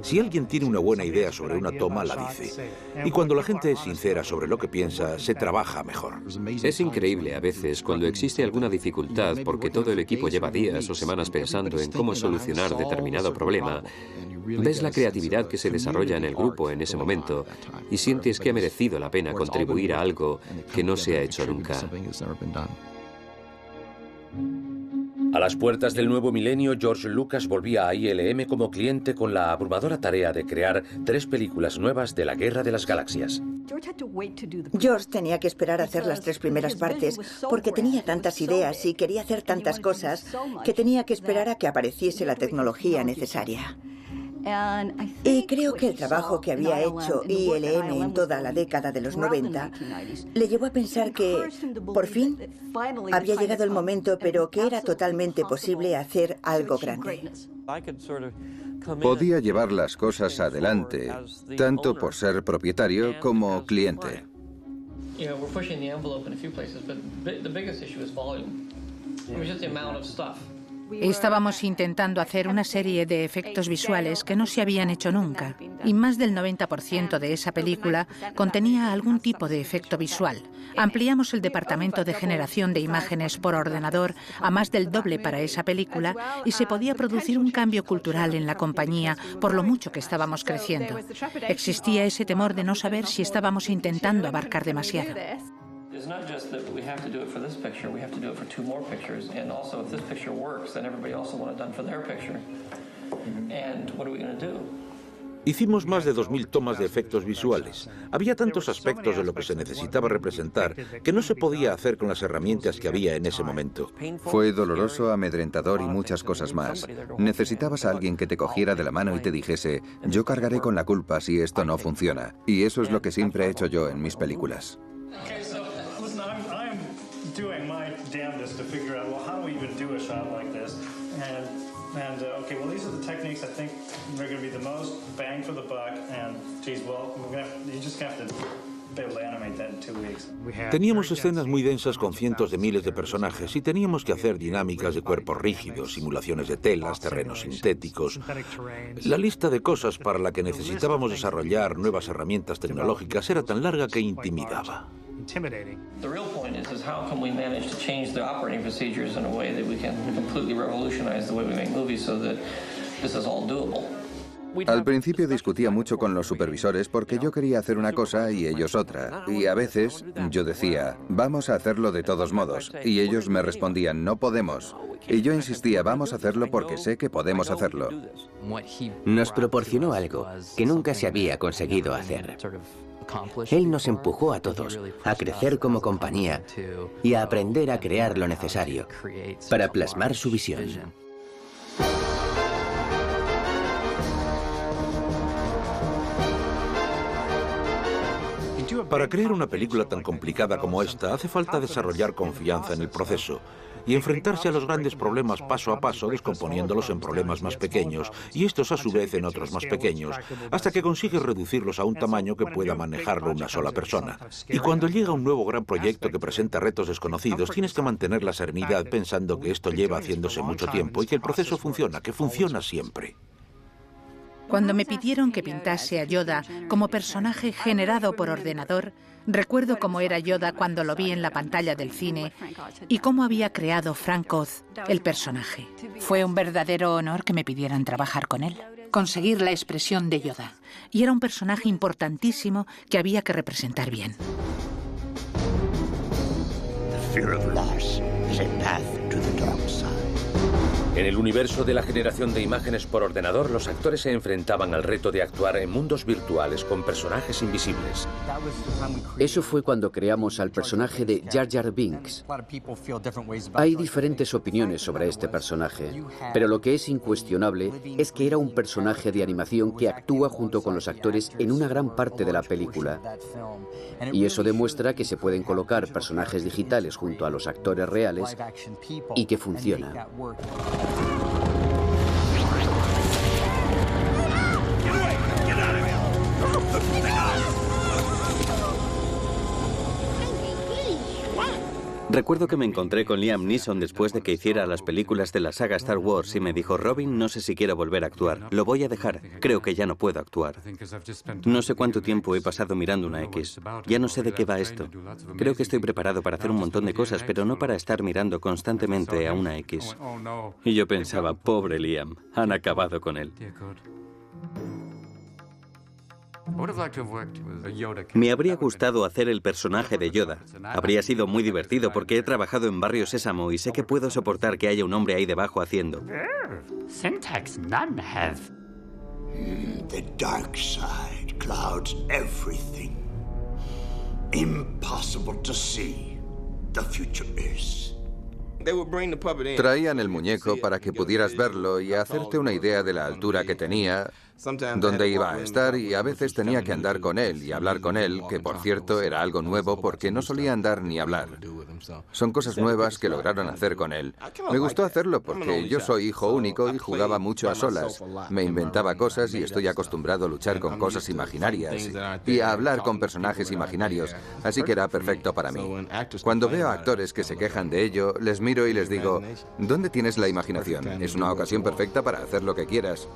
Si alguien tiene una buena idea sobre una toma, la dice. Y cuando la gente es sincera sobre lo que piensa, se trabaja mejor. Es increíble a veces cuando existe alguna dificultad porque todo el equipo lleva días o semanas pensando en cómo solucionar determinado problema. Ves la creatividad que se desarrolla en el grupo en ese momento y sientes que ha merecido la pena contribuir a algo que no se ha hecho nunca. A las puertas del nuevo milenio, George Lucas volvía a ILM como cliente con la abrumadora tarea de crear 3 películas nuevas de la Guerra de las Galaxias. George tenía que esperar a hacer las 3 primeras partes porque tenía tantas ideas y quería hacer tantas cosas que tenía que esperar a que apareciese la tecnología necesaria. Y creo que el trabajo que había hecho ILM en toda la década de los 90 le llevó a pensar que, por fin, había llegado el momento, pero que era totalmente posible hacer algo grande. Podía llevar las cosas adelante, tanto por ser propietario como cliente. Estábamos intentando hacer una serie de efectos visuales que no se habían hecho nunca, y más del 90% de esa película contenía algún tipo de efecto visual. Ampliamos el departamento de generación de imágenes por ordenador a más del doble para esa película y se podía producir un cambio cultural en la compañía por lo mucho que estábamos creciendo. Existía ese temor de no saber si estábamos intentando abarcar demasiado. It's not just that we have to do it for this picture, we have to do it for 2 more pictures, and also if this picture works, then everybody also want it done for their picture. And what are we going to do? Hicimos más de 2.000 tomas de efectos visuales. Había tantos aspectos de lo que se necesitaba representar que no se podía hacer con las herramientas que había en ese momento. Fue doloroso, amedrentador y muchas cosas más. Necesitabas a alguien que te cogiera de la mano y te dijese, yo cargaré con la culpa si esto no funciona. Y eso es lo que siempre he hecho yo en mis películas. Doing my damnedest to figure out, well, how do we even do a shot like this? Okay, well, these are the techniques I think are going to be the most bang for the buck. And, geez, well, you just have to be able to animate that in 2 weeks. Teníamos escenas muy densas con cientos de miles de personajes y teníamos que hacer dinámicas de cuerpos rígidos, simulaciones de telas, terrenos sintéticos. La lista de cosas para la que necesitábamos desarrollar nuevas herramientas tecnológicas era tan larga que intimidaba. The real point is how can we manage to change the operating procedures in a way that we can completely revolutionize the way we make movies so that this is all doable. Al principio discutía mucho con los supervisores porque yo quería hacer una cosa y ellos otra. Y a veces yo decía, vamos a hacerlo de todos modos. Y ellos me respondían, no podemos. Y yo insistía, vamos a hacerlo porque sé que podemos hacerlo. Nos proporcionó algo que nunca se había conseguido hacer. Él nos empujó a todos a crecer como compañía y a aprender a crear lo necesario para plasmar su visión. Para crear una película tan complicada como esta, hace falta desarrollar confianza en el proceso y enfrentarse a los grandes problemas paso a paso, descomponiéndolos en problemas más pequeños y estos a su vez en otros más pequeños, hasta que consigues reducirlos a un tamaño que pueda manejarlo una sola persona. Y cuando llega un nuevo gran proyecto que presenta retos desconocidos, tienes que mantener la serenidad pensando que esto lleva haciéndose mucho tiempo y que el proceso funciona, que funciona siempre. Cuando me pidieron que pintase a Yoda como personaje generado por ordenador, recuerdo cómo era Yoda cuando lo vi en la pantalla del cine y cómo había creado Frank Oz el personaje. Fue un verdadero honor que me pidieran trabajar con él, conseguir la expresión de Yoda. Y era un personaje importantísimo que había que representar bien. The fear of loss is a path to the dark side. En el universo de la generación de imágenes por ordenador, los actores se enfrentaban al reto de actuar en mundos virtuales con personajes invisibles. Eso fue cuando creamos al personaje de Jar Jar Binks. Hay diferentes opiniones sobre este personaje, pero lo que es incuestionable es que era un personaje de animación que actúa junto con los actores en una gran parte de la película. Y eso demuestra que se pueden colocar personajes digitales junto a los actores reales y que funciona. Recuerdo que me encontré con Liam Neeson después de que hiciera las películas de la saga Star Wars y me dijo: Robin, no sé si quiero volver a actuar, lo voy a dejar, creo que ya no puedo actuar. No sé cuánto tiempo he pasado mirando una X, ya no sé de qué va esto. Creo que estoy preparado para hacer un montón de cosas, pero no para estar mirando constantemente a una X. Y yo pensaba, pobre Liam, han acabado con él. Me habría gustado hacer el personaje de Yoda. Habría sido muy divertido porque he trabajado en Barrio Sésamo y sé que puedo soportar que haya un hombre ahí debajo haciendo. Syntax none have. The dark side clouds everything. Impossible to see. The future is. Traían el muñeco para que pudieras verlo y hacerte una idea de la altura que tenía, dónde iba a estar, y a veces tenía que andar con él y hablar con él, que por cierto era algo nuevo porque no solía andar ni hablar. Son cosas nuevas que lograron hacer con él. Me gustó hacerlo porque yo soy hijo único y jugaba mucho a solas. Me inventaba cosas y estoy acostumbrado a luchar con cosas imaginarias y a hablar con personajes imaginarios, así que era perfecto para mí. Cuando veo a actores que se quejan de ello, les miro y les digo: ¿dónde tienes la imaginación? Es una ocasión perfecta para hacer lo que quieras.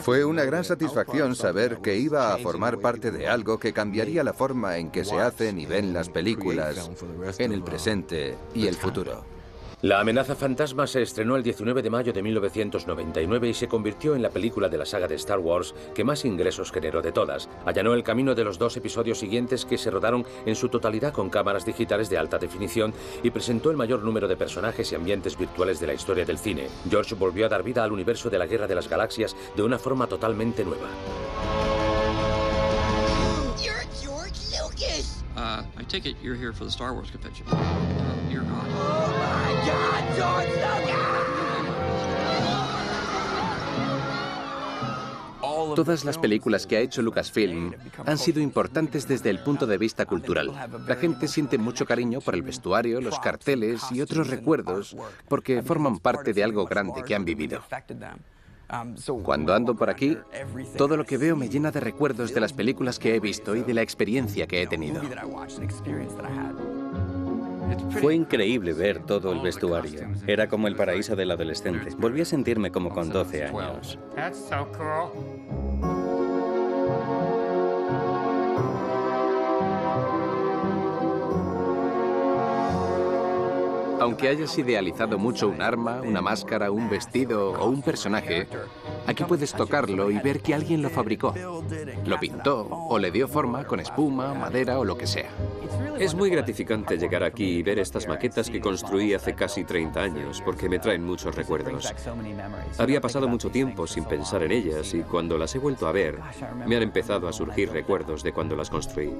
Fue una gran satisfacción saber que iba a formar parte de algo que cambiaría la forma en que se hacen y ven las películas en el presente y el futuro. La amenaza fantasma se estrenó el 19 de mayo de 1999 y se convirtió en la película de la saga de Star Wars que más ingresos generó de todas. Allanó el camino de los 2 episodios siguientes que se rodaron en su totalidad con cámaras digitales de alta definición y presentó el mayor número de personajes y ambientes virtuales de la historia del cine. George volvió a dar vida al universo de la Guerra de las Galaxias de una forma totalmente nueva. I take it you're here for the Star Wars convention. You're not. Oh my God, George Lucas! Todas las películas que ha hecho Lucasfilm han sido importantes desde el punto de vista cultural. La gente siente mucho cariño por el vestuario, los carteles y otros recuerdos porque forman parte de algo grande que han vivido. Cuando ando por aquí, todo lo que veo me llena de recuerdos de las películas que he visto y de la experiencia que he tenido. Fue increíble ver todo el vestuario. Era como el paraíso del adolescente. Volví a sentirme como con 12 años. That's so cool. Aunque hayas idealizado mucho un arma, una máscara, un vestido o un personaje, Aquí puedes tocarlo y ver que alguien lo fabricó. Lo pintó o le dio forma con espuma, madera o lo que sea. Es muy gratificante llegar aquí y ver estas maquetas que construí hace casi 30 años, porque me traen muchos recuerdos. Había pasado mucho tiempo sin pensar en ellas y cuando las he vuelto a ver, me han empezado a surgir recuerdos de cuando las construí.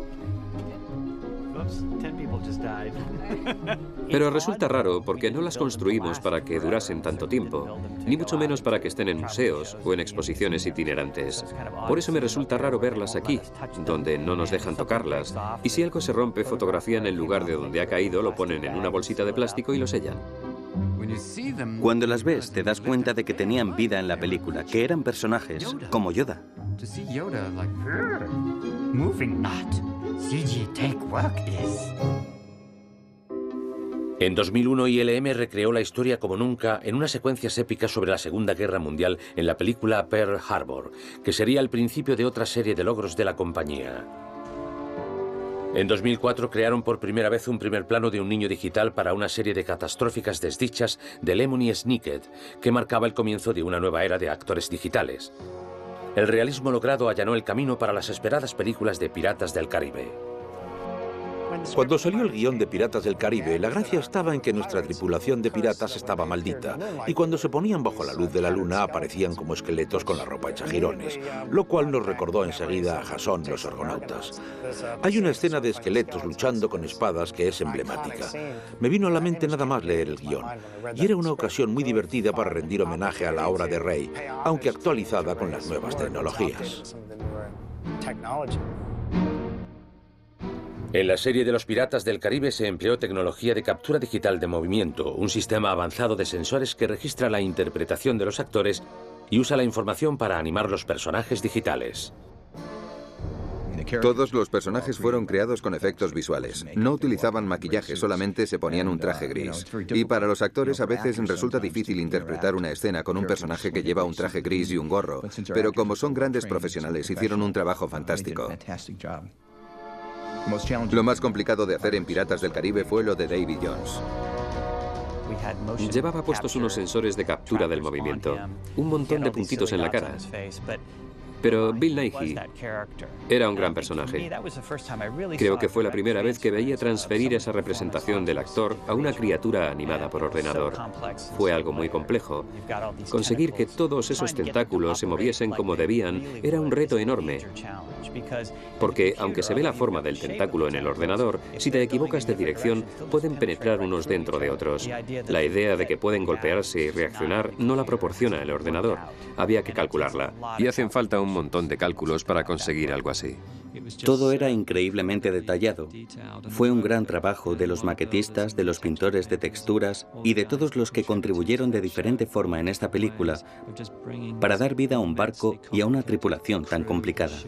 Pero resulta raro porque no las construimos para que durasen tanto tiempo, ni mucho menos para que estén en museos o en exposiciones itinerantes. Por eso me resulta raro verlas aquí, donde no nos dejan tocarlas, y si algo se rompe, fotografían el lugar de donde ha caído, lo ponen en una bolsita de plástico y lo sellan. Cuando las ves, te das cuenta de que tenían vida en la película, que eran personajes, como Yoda. En 2001, ILM recreó la historia como nunca en unas secuencias épicas sobre la Segunda Guerra Mundial en la película Pearl Harbor, que sería el principio de otra serie de logros de la compañía. En 2004 crearon por primera vez un primer plano de un niño digital para una serie de catastróficas desdichas de Lemony Snicket, que marcaba el comienzo de una nueva era de actores digitales. El realismo logrado allanó el camino para las esperadas películas de Piratas del Caribe. Cuando salió el guión de Piratas del Caribe, la gracia estaba en que nuestra tripulación de piratas estaba maldita, y cuando se ponían bajo la luz de la luna aparecían como esqueletos con la ropa hecha jirones, lo cual nos recordó enseguida a Jasón los argonautas. Hay una escena de esqueletos luchando con espadas que es emblemática. Me vino a la mente nada más leer el guión, y era una ocasión muy divertida para rendir homenaje a la obra de Rey, aunque actualizada con las nuevas tecnologías. En la serie de los Piratas del Caribe se empleó tecnología de captura digital de movimiento, un sistema avanzado de sensores que registra la interpretación de los actores y usa la información para animar los personajes digitales. Todos los personajes fueron creados con efectos visuales. No utilizaban maquillaje, solamente se ponían un traje gris. Y para los actores a veces resulta difícil interpretar una escena con un personaje que lleva un traje gris y un gorro, pero como son grandes profesionales hicieron un trabajo fantástico. Lo más complicado de hacer en Piratas del Caribe fue lo de Davy Jones. Llevaba puestos unos sensores de captura del movimiento, un montón de puntitos en la cara. Pero Bill Nighy era un gran personaje. Creo que fue la primera vez que veía transferir esa representación del actor a una criatura animada por ordenador. Fue algo muy complejo. Conseguir que todos esos tentáculos se moviesen como debían era un reto enorme. Porque, aunque se ve la forma del tentáculo en el ordenador, si te equivocas de dirección, pueden penetrar unos dentro de otros. La idea de que pueden golpearse y reaccionar no la proporciona el ordenador. Había que calcularla. Y hacen falta un montón de cálculos para conseguir algo así. Todo era increíblemente detallado. Fue un gran trabajo de los maquetistas, de los pintores de texturas y de todos los que contribuyeron de diferente forma en esta película para dar vida a un barco y a una tripulación tan complicada.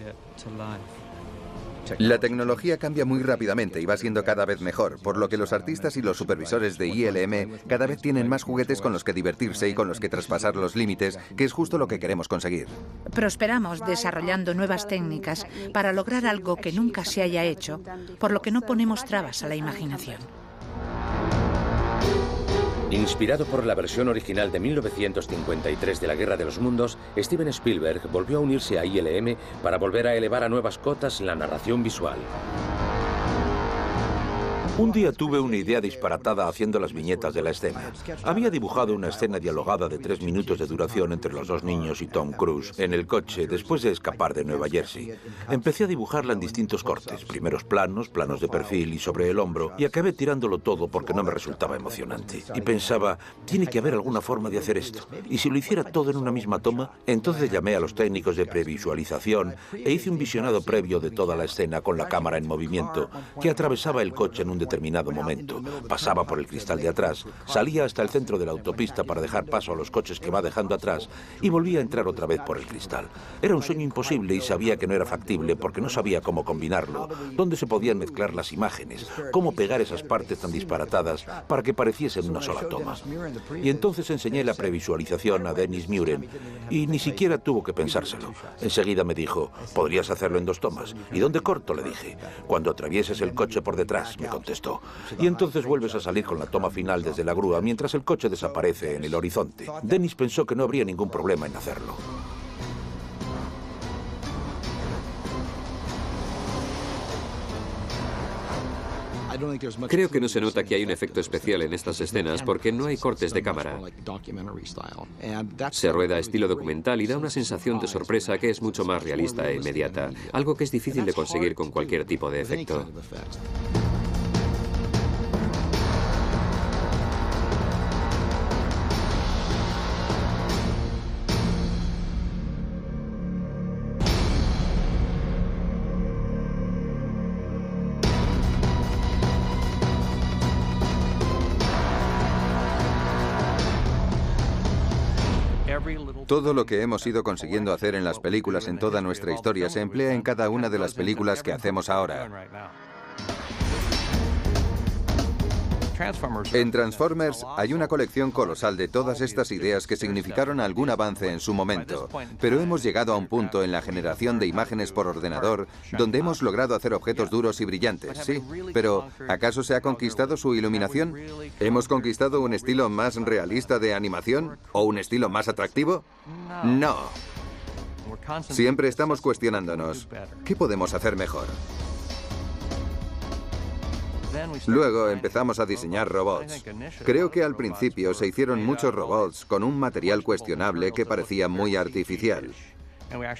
La tecnología cambia muy rápidamente y va siendo cada vez mejor, por lo que los artistas y los supervisores de ILM cada vez tienen más juguetes con los que divertirse y con los que traspasar los límites, que es justo lo que queremos conseguir. Prosperamos desarrollando nuevas técnicas para lograr algo que nunca se haya hecho, por lo que no ponemos trabas a la imaginación. Inspirado por la versión original de 1953 de La Guerra de los Mundos, Steven Spielberg volvió a unirse a ILM para volver a elevar a nuevas cotas la narración visual. Un día tuve una idea disparatada haciendo las viñetas de la escena. Había dibujado una escena dialogada de 3 minutos de duración entre los 2 niños y Tom Cruise en el coche después de escapar de Nueva Jersey. Empecé a dibujarla en distintos cortes, primeros planos, planos de perfil y sobre el hombro, y acabé tirándolo todo porque no me resultaba emocionante. Y pensaba, tiene que haber alguna forma de hacer esto. Y si lo hiciera todo en una misma toma, entonces llamé a los técnicos de previsualización e hice un visionado previo de toda la escena con la cámara en movimiento, que atravesaba el coche en un determinado momento, pasaba por el cristal de atrás, salía hasta el centro de la autopista para dejar paso a los coches que va dejando atrás y volvía a entrar otra vez por el cristal. Era un sueño imposible y sabía que no era factible porque no sabía cómo combinarlo, dónde se podían mezclar las imágenes, cómo pegar esas partes tan disparatadas para que pareciesen una sola toma. Y entonces enseñé la previsualización a Dennis Muren y ni siquiera tuvo que pensárselo. Enseguida me dijo, podrías hacerlo en 2 tomas. ¿Y dónde corto?, le dije. Cuando atravieses el coche por detrás, me contestó. contestó. Y entonces vuelves a salir con la toma final desde la grúa mientras el coche desaparece en el horizonte. Dennis pensó que no habría ningún problema en hacerlo. Creo que no se nota que hay un efecto especial en estas escenas porque no hay cortes de cámara. Se rueda estilo documental y da una sensación de sorpresa que es mucho más realista e inmediata, algo que es difícil de conseguir con cualquier tipo de efecto. Todo lo que hemos ido consiguiendo hacer en las películas en toda nuestra historia se emplea en cada una de las películas que hacemos ahora. En Transformers hay una colección colosal de todas estas ideas que significaron algún avance en su momento, pero hemos llegado a un punto en la generación de imágenes por ordenador donde hemos logrado hacer objetos duros y brillantes, sí, pero ¿acaso se ha conquistado su iluminación? ¿Hemos conquistado un estilo más realista de animación? ¿O un estilo más atractivo? No. Siempre estamos cuestionándonos, ¿qué podemos hacer mejor? Luego empezamos a diseñar robots. Creo que al principio se hicieron muchos robots con un material cuestionable que parecía muy artificial.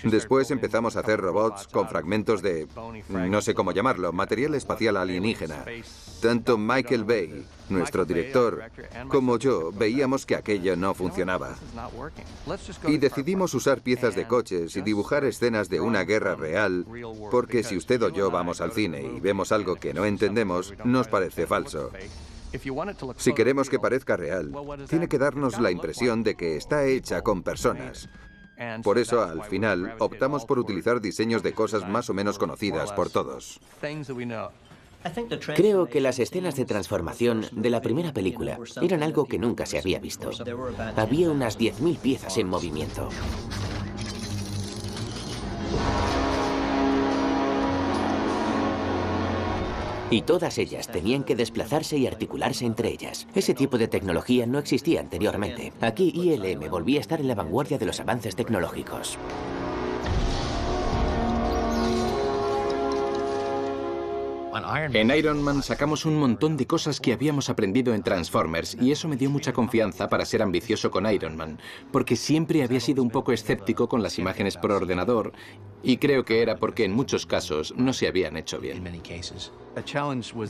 Después empezamos a hacer robots con fragmentos de, no sé cómo llamarlo, material espacial alienígena. Tanto Michael Bay, nuestro director, como yo veíamos que aquello no funcionaba. Y decidimos usar piezas de coches y dibujar escenas de una guerra real, porque si usted o yo vamos al cine y vemos algo que no entendemos, nos parece falso. Si queremos que parezca real, tiene que darnos la impresión de que está hecha con personas. Por eso, al final, optamos por utilizar diseños de cosas más o menos conocidas por todos. Creo que las escenas de transformación de la primera película eran algo que nunca se había visto. Había unas 10.000 piezas en movimiento. Y todas ellas tenían que desplazarse y articularse entre ellas. Ese tipo de tecnología no existía anteriormente. Aquí ILM volvía a estar en la vanguardia de los avances tecnológicos. En Iron Man sacamos un montón de cosas que habíamos aprendido en Transformers y eso me dio mucha confianza para ser ambicioso con Iron Man, porque siempre había sido un poco escéptico con las imágenes por ordenador y creo que era porque en muchos casos no se habían hecho bien.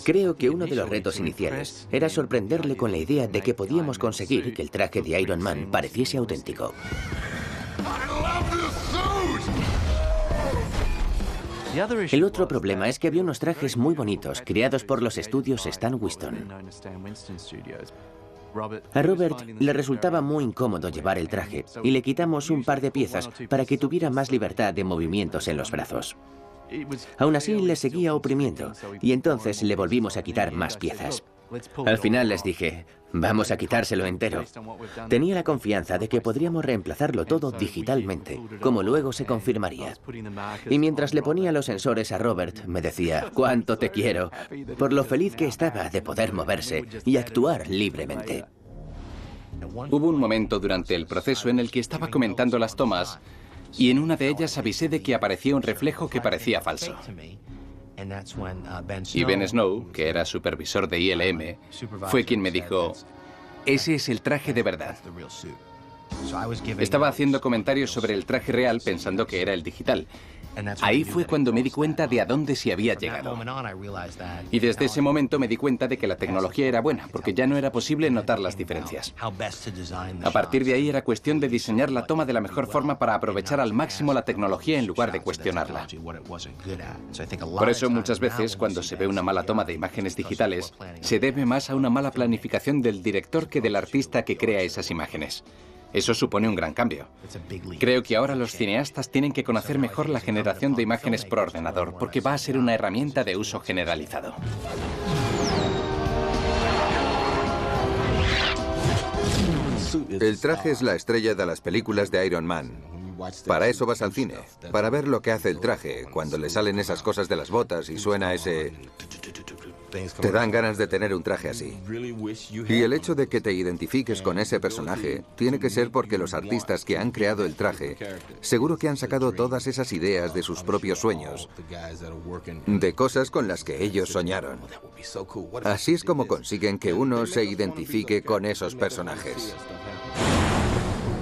Creo que uno de los retos iniciales era sorprenderle con la idea de que podíamos conseguir que el traje de Iron Man pareciese auténtico. El otro problema es que había unos trajes muy bonitos creados por los estudios Stan Winston. A Robert le resultaba muy incómodo llevar el traje y le quitamos un par de piezas para que tuviera más libertad de movimientos en los brazos. Aún así le seguía oprimiendo y entonces le volvimos a quitar más piezas. Al final les dije, vamos a quitárselo entero. Tenía la confianza de que podríamos reemplazarlo todo digitalmente, como luego se confirmaría. Y mientras le ponía los sensores a Robert, me decía, cuánto te quiero, por lo feliz que estaba de poder moverse y actuar libremente. Hubo un momento durante el proceso en el que estaba comentando las tomas y en una de ellas avisé de que aparecía un reflejo que parecía falso. Y Ben Snow, que era supervisor de ILM, fue quien me dijo, ese es el traje de verdad. Estaba haciendo comentarios sobre el traje real pensando que era el digital. Ahí fue cuando me di cuenta de a dónde se había llegado. Y desde ese momento me di cuenta de que la tecnología era buena, porque ya no era posible notar las diferencias. A partir de ahí era cuestión de diseñar la toma de la mejor forma para aprovechar al máximo la tecnología en lugar de cuestionarla. Por eso muchas veces cuando se ve una mala toma de imágenes digitales, se debe más a una mala planificación del director que del artista que crea esas imágenes. Eso supone un gran cambio. Creo que ahora los cineastas tienen que conocer mejor la generación de imágenes por ordenador, porque va a ser una herramienta de uso generalizado. El traje es la estrella de las películas de Iron Man. Para eso vas al cine, para ver lo que hace el traje, cuando le salen esas cosas de las botas y suena ese... Te dan ganas de tener un traje así. Y el hecho de que te identifiques con ese personaje tiene que ser porque los artistas que han creado el traje seguro que han sacado todas esas ideas de sus propios sueños, de cosas con las que ellos soñaron. Así es como consiguen que uno se identifique con esos personajes.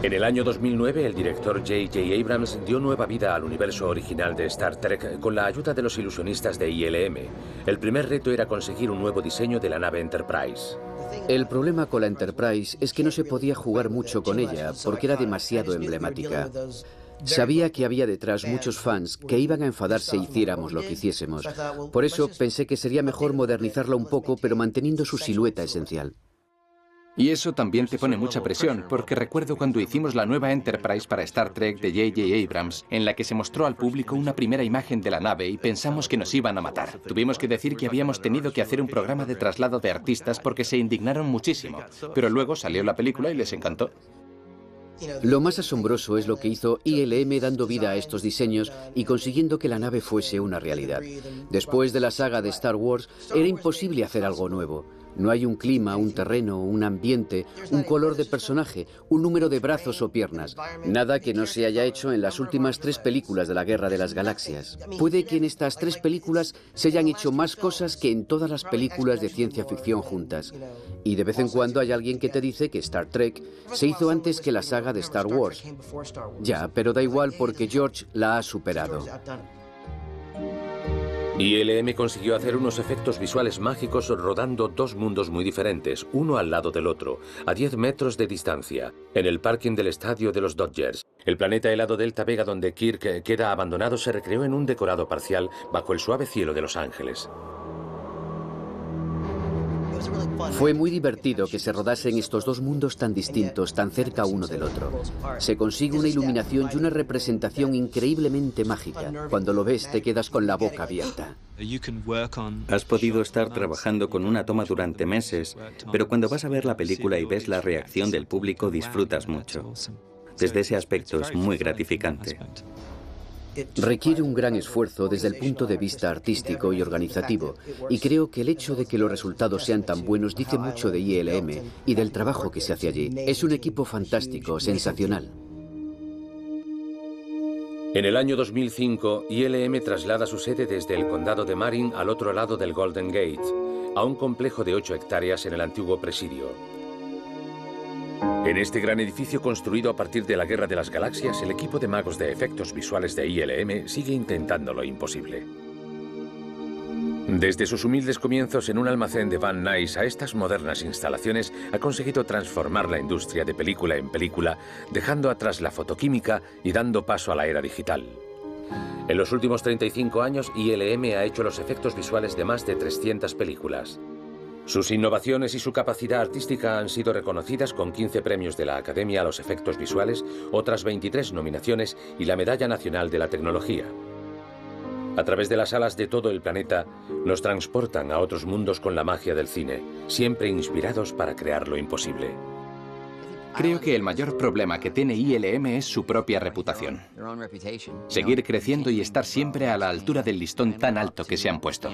En el año 2009, el director J.J. Abrams dio nueva vida al universo original de Star Trek con la ayuda de los ilusionistas de ILM. El primer reto era conseguir un nuevo diseño de la nave Enterprise. El problema con la Enterprise es que no se podía jugar mucho con ella porque era demasiado emblemática. Sabía que había detrás muchos fans que iban a enfadarse hiciéramos lo que hiciésemos. Por eso pensé que sería mejor modernizarla un poco, pero manteniendo su silueta esencial. Y eso también te pone mucha presión, porque recuerdo cuando hicimos la nueva Enterprise para Star Trek de J.J. Abrams, en la que se mostró al público una primera imagen de la nave y pensamos que nos iban a matar. Tuvimos que decir que habíamos tenido que hacer un programa de traslado de artistas porque se indignaron muchísimo. Pero luego salió la película y les encantó. Lo más asombroso es lo que hizo ILM dando vida a estos diseños y consiguiendo que la nave fuese una realidad. Después de la saga de Star Wars, era imposible hacer algo nuevo. No hay un clima, un terreno, un ambiente, un color de personaje, un número de brazos o piernas. Nada que no se haya hecho en las últimas 3 películas de la Guerra de las Galaxias. Puede que en estas 3 películas se hayan hecho más cosas que en todas las películas de ciencia ficción juntas. Y de vez en cuando hay alguien que te dice que Star Trek se hizo antes que la saga de Star Wars. Ya, pero da igual porque George la ha superado. ILM consiguió hacer unos efectos visuales mágicos rodando 2 mundos muy diferentes, uno al lado del otro, a 10 metros de distancia, en el parking del estadio de los Dodgers. El planeta helado Delta Vega, donde Kirk queda abandonado, se recreó en un decorado parcial bajo el suave cielo de Los Ángeles. Fue muy divertido que se rodasen estos 2 mundos tan distintos, tan cerca uno del otro. Se consigue una iluminación y una representación increíblemente mágica. Cuando lo ves, te quedas con la boca abierta. Has podido estar trabajando con una toma durante meses, pero cuando vas a ver la película y ves la reacción del público, disfrutas mucho. Desde ese aspecto es muy gratificante. Requiere un gran esfuerzo desde el punto de vista artístico y organizativo, y creo que el hecho de que los resultados sean tan buenos dice mucho de ILM y del trabajo que se hace allí. Es un equipo fantástico, sensacional. En el año 2005, ILM traslada su sede desde el condado de Marin al otro lado del Golden Gate, a un complejo de 8 hectáreas en el antiguo presidio. En este gran edificio construido a partir de la Guerra de las Galaxias, el equipo de magos de efectos visuales de ILM sigue intentando lo imposible. Desde sus humildes comienzos en un almacén de Van Nuys a estas modernas instalaciones, ha conseguido transformar la industria de película en película, dejando atrás la fotoquímica y dando paso a la era digital. En los últimos 35 años, ILM ha hecho los efectos visuales de más de 300 películas. Sus innovaciones y su capacidad artística han sido reconocidas con 15 premios de la Academia a los Efectos Visuales, otras 23 nominaciones y la Medalla Nacional de la Tecnología. A través de las salas de todo el planeta, nos transportan a otros mundos con la magia del cine, siempre inspirados para crear lo imposible. Creo que el mayor problema que tiene ILM es su propia reputación. Seguir creciendo y estar siempre a la altura del listón tan alto que se han puesto.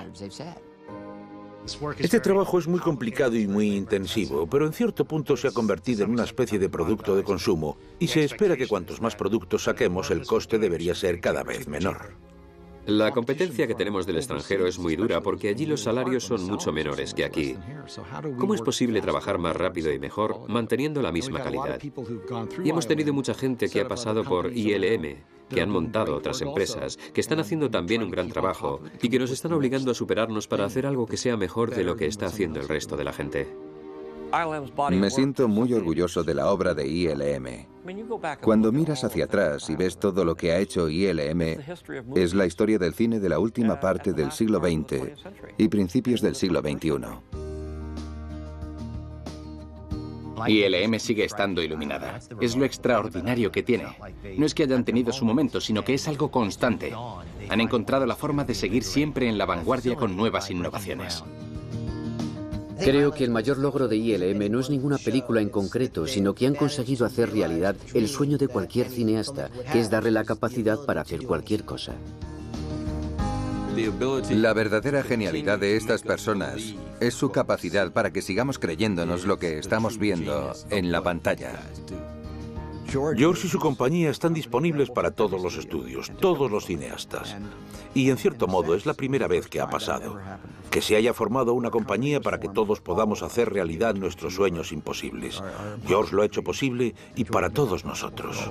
Este trabajo es muy complicado y muy intensivo, pero en cierto punto se ha convertido en una especie de producto de consumo y se espera que cuantos más productos saquemos, el coste debería ser cada vez menor. La competencia que tenemos del extranjero es muy dura porque allí los salarios son mucho menores que aquí. ¿Cómo es posible trabajar más rápido y mejor manteniendo la misma calidad? Y hemos tenido mucha gente que ha pasado por ILM, que han montado otras empresas, que están haciendo también un gran trabajo y que nos están obligando a superarnos para hacer algo que sea mejor de lo que está haciendo el resto de la gente. Me siento muy orgulloso de la obra de ILM. Cuando miras hacia atrás y ves todo lo que ha hecho ILM, es la historia del cine de la última parte del siglo XX y principios del siglo XXI. ILM sigue estando iluminada. Es lo extraordinario que tiene. No es que hayan tenido su momento, sino que es algo constante. Han encontrado la forma de seguir siempre en la vanguardia con nuevas innovaciones. Creo que el mayor logro de ILM no es ninguna película en concreto, sino que han conseguido hacer realidad el sueño de cualquier cineasta, que es darle la capacidad para hacer cualquier cosa. La verdadera genialidad de estas personas es su capacidad para que sigamos creyéndonos lo que estamos viendo en la pantalla. George y su compañía están disponibles para todos los estudios, todos los cineastas. Y en cierto modo es la primera vez que ha pasado. Que se haya formado una compañía para que todos podamos hacer realidad nuestros sueños imposibles. George lo ha hecho posible y para todos nosotros.